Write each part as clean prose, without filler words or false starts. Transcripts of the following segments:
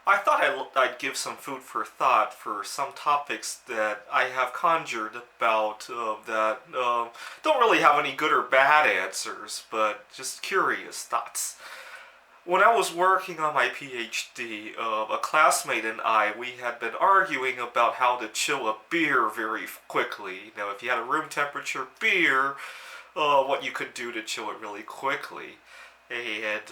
I thought I'd give some food for thought for some topics that I have conjured about that don't really have any good or bad answers, but just curious thoughts. When I was working on my PhD, a classmate and we had been arguing about how to chill a beer very quickly. If you had a room temperature beer, what you could do to chill it really quickly. And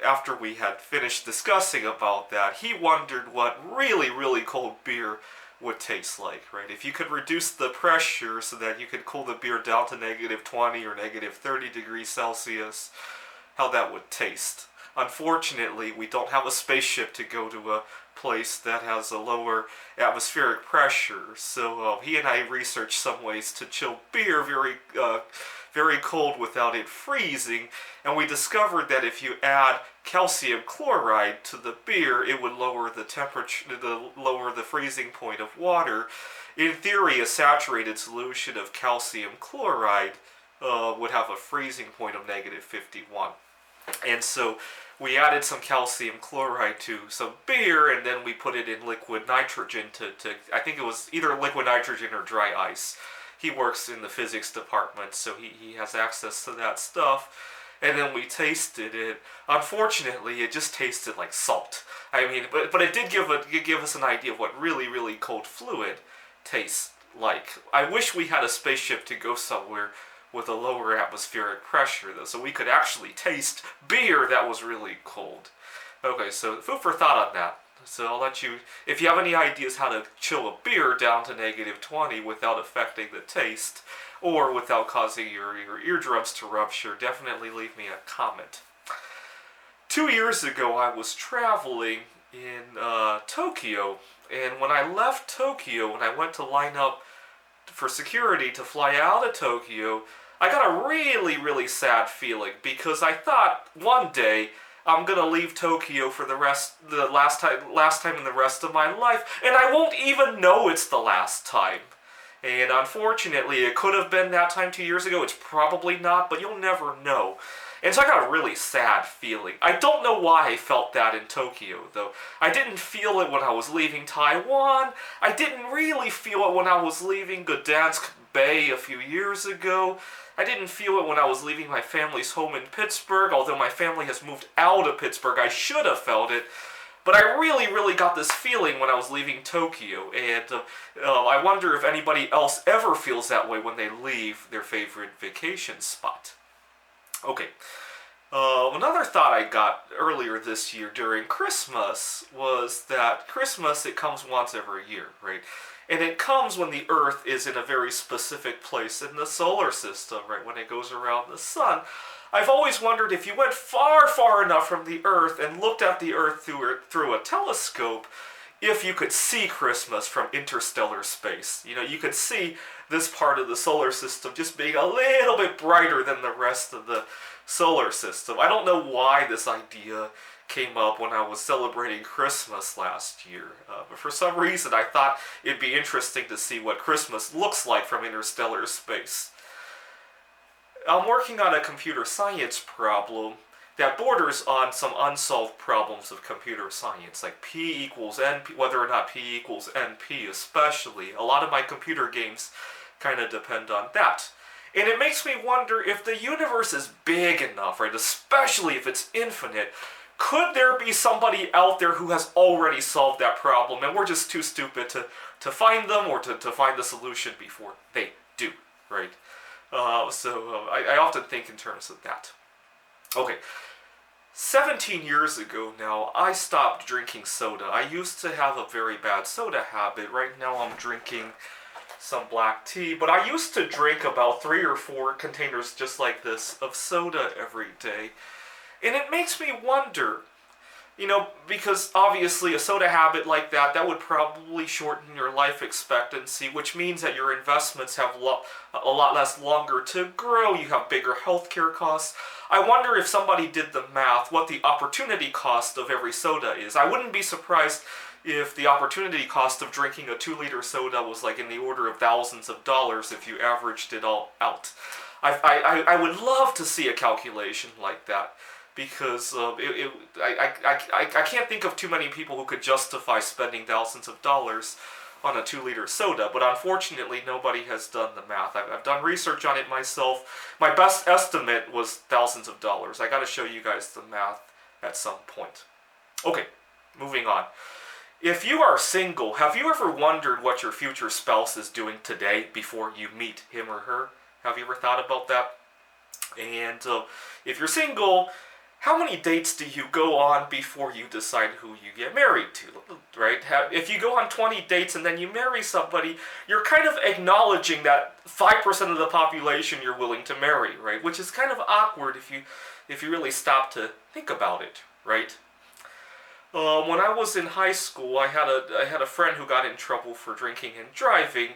after we had finished discussing about that, he wondered what really, really cold beer would taste like, right? If you could reduce the pressure so that you could cool the beer down to negative 20 or negative 30 degrees Celsius, how that would taste. Unfortunately, we don't have a spaceship to go to a place that has a lower atmospheric pressure, so he and I researched some ways to chill beer very cold without it freezing, and we discovered that if you add calcium chloride to the beer, it would lower the temperature, lower the freezing point of water. In theory, a saturated solution of calcium chloride would have a freezing point of negative 51. And so we added some calcium chloride to some beer, and then we put it in liquid nitrogen to I think it was either liquid nitrogen or dry ice. He works in the physics department, so he has access to that stuff. And then we tasted it. Unfortunately, it just tasted like salt. I mean, but it did give us an idea of what really, really cold fluid tastes like. I wish we had a spaceship to go somewhere with a lower atmospheric pressure, though, so we could actually taste beer that was really cold. Okay, so food for thought on that. So I'll let you, if you have any ideas how to chill a beer down to negative 20 without affecting the taste, or without causing your eardrums to rupture, definitely leave me a comment. 2 years ago, I was traveling in Tokyo, and when I left Tokyo, when I went to line up for security to fly out of Tokyo, I got a really, really sad feeling because I thought one day I'm gonna leave Tokyo for the last time in the rest of my life, and I won't even know it's the last time. And unfortunately, it could have been that time 2 years ago. It's probably not, but you'll never know. And so I got a really sad feeling. I don't know why I felt that in Tokyo, though. I didn't feel it when I was leaving Taiwan. I didn't really feel it when I was leaving Gdansk Bay a few years ago. I didn't feel it when I was leaving my family's home in Pittsburgh, although my family has moved out of Pittsburgh. I should have felt it. But I really, really got this feeling when I was leaving Tokyo, and I wonder if anybody else ever feels that way when they leave their favorite vacation spot. Okay, another thought I got earlier this year during Christmas was that Christmas, it comes once every year, right? And it comes when the Earth is in a very specific place in the solar system, right? When it goes around the sun. I've always wondered if you went far, far enough from the Earth and looked at the Earth through a telescope, if you could see Christmas from interstellar space. You know, you could see this part of the solar system just being a little bit brighter than the rest of the solar system. I don't know why this idea came up when I was celebrating Christmas last year, but for some reason I thought it'd be interesting to see what Christmas looks like from interstellar space. I'm working on a computer science problem that borders on some unsolved problems of computer science, like P equals NP, whether or not P equals NP especially. A lot of my computer games kind of depend on that. And it makes me wonder if the universe is big enough, right, especially if it's infinite, could there be somebody out there who has already solved that problem and we're just too stupid to find them or to find the solution before they do, right? I often think in terms of that. Okay, 17 years ago now, I stopped drinking soda. I used to have a very bad soda habit. Right now I'm drinking some black tea, but I used to drink about 3 or 4 containers just like this of soda every day. And it makes me wonder, you know, because obviously a soda habit like that would probably shorten your life expectancy, which means that your investments have a lot less longer to grow. You have bigger healthcare costs. I wonder if somebody did the math, what the opportunity cost of every soda is. I wouldn't be surprised if the opportunity cost of drinking a 2-liter soda was like in the order of thousands of dollars if you averaged it all out. I would love to see a calculation like that. because I can't think of too many people who could justify spending thousands of dollars on a 2-liter soda, but unfortunately nobody has done the math. I've done research on it myself. My best estimate was thousands of dollars. I gotta show you guys the math at some point. Okay, moving on. If you are single, have you ever wondered what your future spouse is doing today before you meet him or her? Have you ever thought about that? And if you're single, how many dates do you go on before you decide who you get married to, right? If you go on 20 dates and then you marry somebody, you're kind of acknowledging that 5% of the population you're willing to marry, right? Which is kind of awkward if you really stop to think about it, right? When I was in high school, I had a friend who got in trouble for drinking and driving,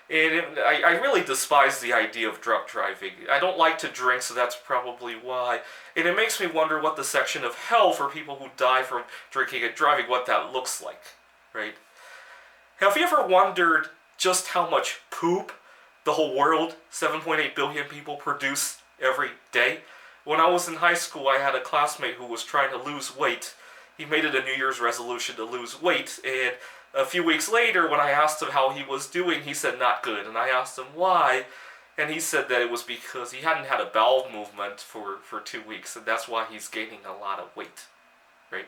and I really despise the idea of drunk driving. I don't like to drink, so that's probably why. And it makes me wonder what the section of hell for people who die from drinking and driving, what that looks like, right? Have you ever wondered just how much poop the whole world, 7.8 billion people, produce every day? When I was in high school, I had a classmate who was trying to lose weight. He made it a New Year's resolution to lose weight, and a few weeks later, when I asked him how he was doing, he said not good. And I asked him why, and he said that it was because he hadn't had a bowel movement for 2 weeks, and that's why he's gaining a lot of weight, right?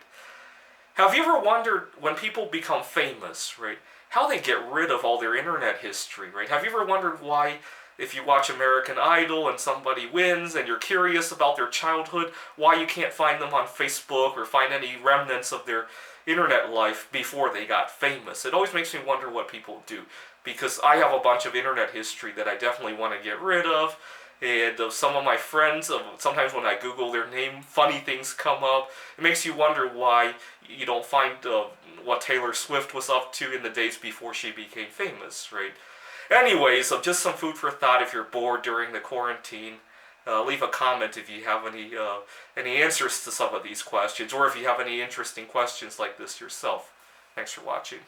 Have you ever wondered, when people become famous, right, how they get rid of all their internet history, right? Have you ever wondered why, if you watch American Idol and somebody wins and you're curious about their childhood, why you can't find them on Facebook or find any remnants of their internet life before they got famous? It always makes me wonder what people do, because I have a bunch of internet history that I definitely want to get rid of, and some of my friends, sometimes when I Google their name, funny things come up. It makes you wonder why you don't find what Taylor Swift was up to in the days before she became famous, right? Anyways, just some food for thought if you're bored during the quarantine. Leave a comment if you have any answers to some of these questions, or if you have any interesting questions like this yourself. Thanks for watching.